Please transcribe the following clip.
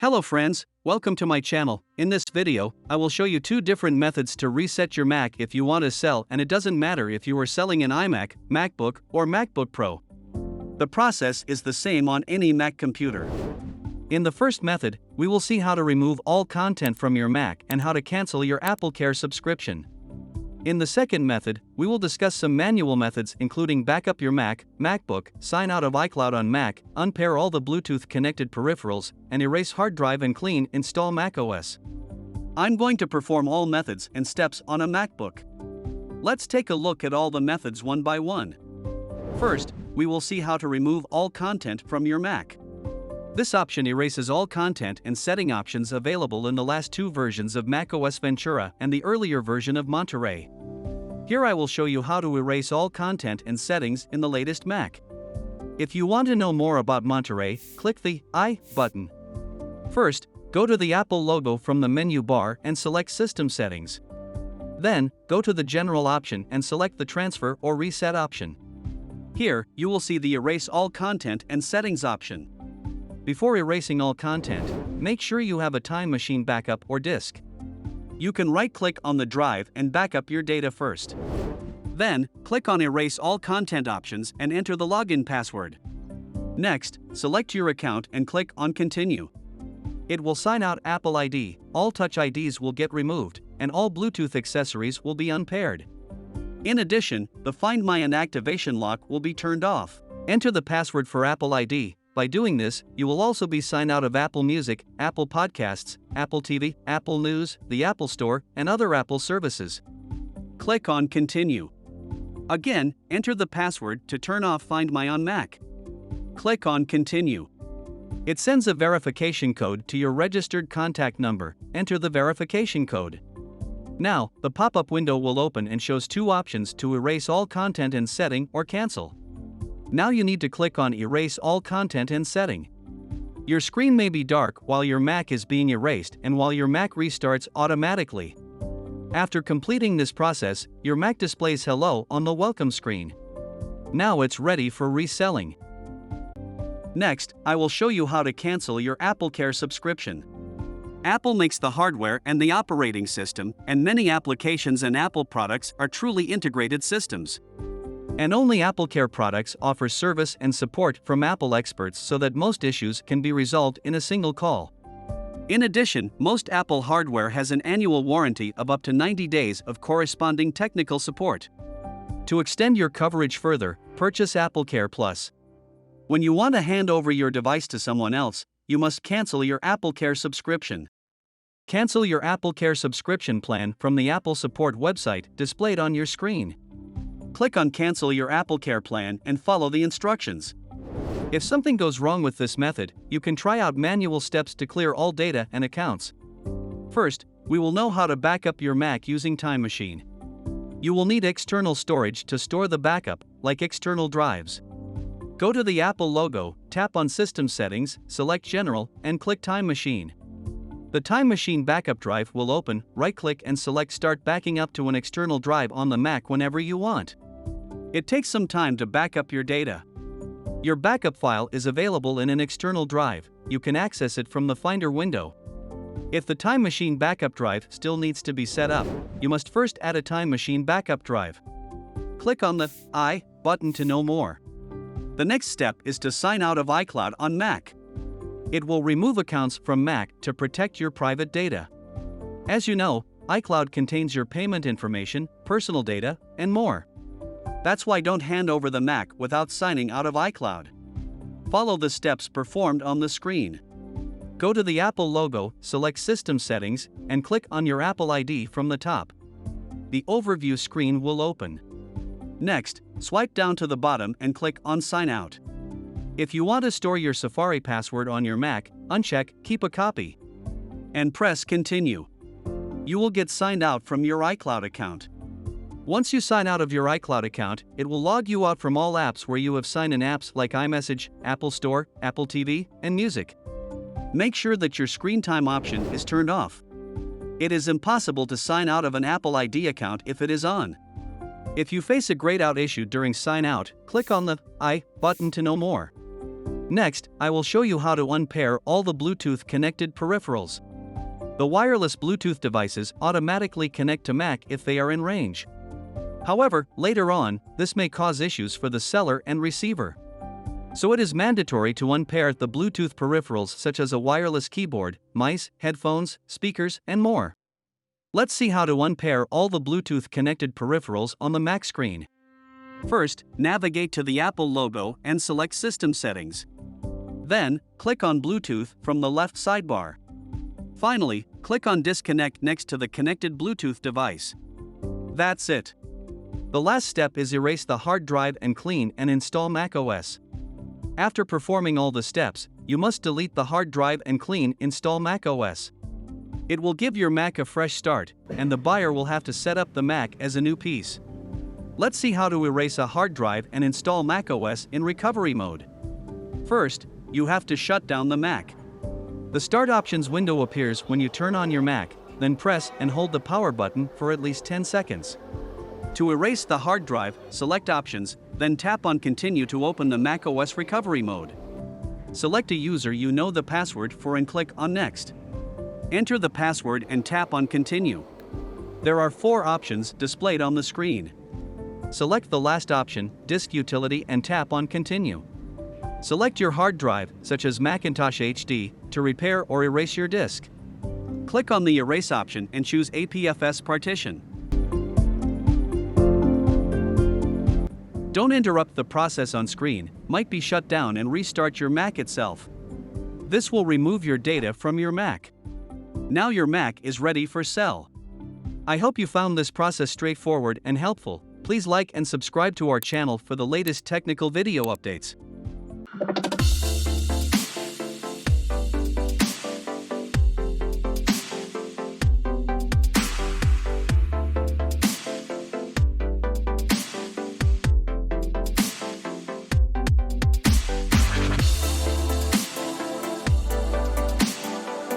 Hello friends, welcome to my channel. In this video, I will show you two different methods to reset your Mac if you want to sell, and it doesn't matter if you are selling an iMac, MacBook, or MacBook Pro. The process is the same on any Mac computer. In the first method, we will see how to remove all content from your Mac and how to cancel your AppleCare subscription. In the second method, we will discuss some manual methods including backup your Mac, MacBook, sign out of iCloud on Mac, unpair all the Bluetooth connected peripherals, and erase hard drive and clean install macOS. I'm going to perform all methods and steps on a MacBook. Let's take a look at all the methods one by one. First, we will see how to remove all content from your Mac. This option erases all content and setting options available in the last two versions of macOS Ventura and the earlier version of Monterey. Here I will show you how to erase all content and settings in the latest Mac. If you want to know more about Monterey, click the I button. First, go to the Apple logo from the menu bar and select System Settings. Then, go to the General option and select the Transfer or Reset option. Here, you will see the Erase All Content and Settings option. Before erasing all content, make sure you have a Time Machine backup or disk. You can right-click on the drive and backup your data first. Then, click on Erase All Content options and enter the login password. Next, select your account and click on Continue. It will sign out Apple ID, all Touch IDs will get removed, and all Bluetooth accessories will be unpaired. In addition, the Find My and Activation lock will be turned off. Enter the password for Apple ID. By doing this, you will also be signed out of Apple Music, Apple Podcasts, Apple TV, Apple News, the Apple Store, and other Apple services. Click on Continue. Again, enter the password to turn off Find My on Mac. Click on Continue. It sends a verification code to your registered contact number. Enter the verification code. Now, the pop-up window will open and shows two options to erase all content and setting or cancel. Now you need to click on Erase All Content and Setting. Your screen may be dark while your Mac is being erased and while your Mac restarts automatically. After completing this process, your Mac displays Hello on the welcome screen. Now it's ready for reselling. Next, I will show you how to cancel your AppleCare subscription. Apple makes the hardware and the operating system, and many applications and Apple products are truly integrated systems. And only AppleCare products offer service and support from Apple experts so that most issues can be resolved in a single call. In addition, most Apple hardware has an annual warranty of up to 90 days of corresponding technical support. To extend your coverage further, purchase AppleCare Plus. When you want to hand over your device to someone else, you must cancel your AppleCare subscription. Cancel your AppleCare subscription plan from the Apple Support website displayed on your screen. Click on Cancel Your AppleCare plan and follow the instructions. If something goes wrong with this method, you can try out manual steps to clear all data and accounts. First, we will know how to back up your Mac using Time Machine. You will need external storage to store the backup, like external drives. Go to the Apple logo, tap on System Settings, select General, and click Time Machine. The Time Machine backup drive will open, right-click and select Start Backing Up to an external drive on the Mac whenever you want. It takes some time to back up your data. Your backup file is available in an external drive. You can access it from the Finder window. If the Time Machine backup drive still needs to be set up, you must first add a Time Machine backup drive. Click on the I button to know more. The next step is to sign out of iCloud on Mac. It will remove accounts from Mac to protect your private data. As you know, iCloud contains your payment information, personal data, and more. That's why don't hand over the Mac without signing out of iCloud. Follow the steps performed on the screen. Go to the Apple logo, select System Settings, and click on your Apple ID from the top. The overview screen will open. Next, swipe down to the bottom and click on Sign Out. If you want to store your Safari password on your Mac, uncheck Keep a Copy. And press Continue. You will get signed out from your iCloud account. Once you sign out of your iCloud account, it will log you out from all apps where you have signed in apps like iMessage, Apple Store, Apple TV, and Music. Make sure that your screen time option is turned off. It is impossible to sign out of an Apple ID account if it is on. If you face a grayed out issue during sign out, click on the I button to know more. Next, I will show you how to unpair all the Bluetooth connected peripherals. The wireless Bluetooth devices automatically connect to Mac if they are in range. However, later on, this may cause issues for the seller and receiver. So it is mandatory to unpair the Bluetooth peripherals such as a wireless keyboard, mice, headphones, speakers, and more. Let's see how to unpair all the Bluetooth connected peripherals on the Mac screen. First, navigate to the Apple logo and select System Settings. Then, click on Bluetooth from the left sidebar. Finally, click on Disconnect next to the connected Bluetooth device. That's it. The last step is erase the hard drive and clean and install macOS. After performing all the steps, you must delete the hard drive and clean install macOS. It will give your Mac a fresh start, and the buyer will have to set up the Mac as a new piece. Let's see how to erase a hard drive and install macOS in recovery mode. First, you have to shut down the Mac. The Start Options window appears when you turn on your Mac, then press and hold the power button for at least 10 seconds. To erase the hard drive, select Options, then tap on Continue to open the macOS recovery mode. Select a user you know the password for and click on Next. Enter the password and tap on Continue. There are 4 options displayed on the screen. Select the last option, Disk Utility, and tap on Continue. Select your hard drive, such as Macintosh HD, to repair or erase your disk. Click on the Erase option and choose APFS Partition. Don't interrupt the process on screen, might be shut down and restart your Mac itself. This will remove your data from your Mac. Now your Mac is ready for sell. I hope you found this process straightforward and helpful. Please like and subscribe to our channel for the latest technical video updates.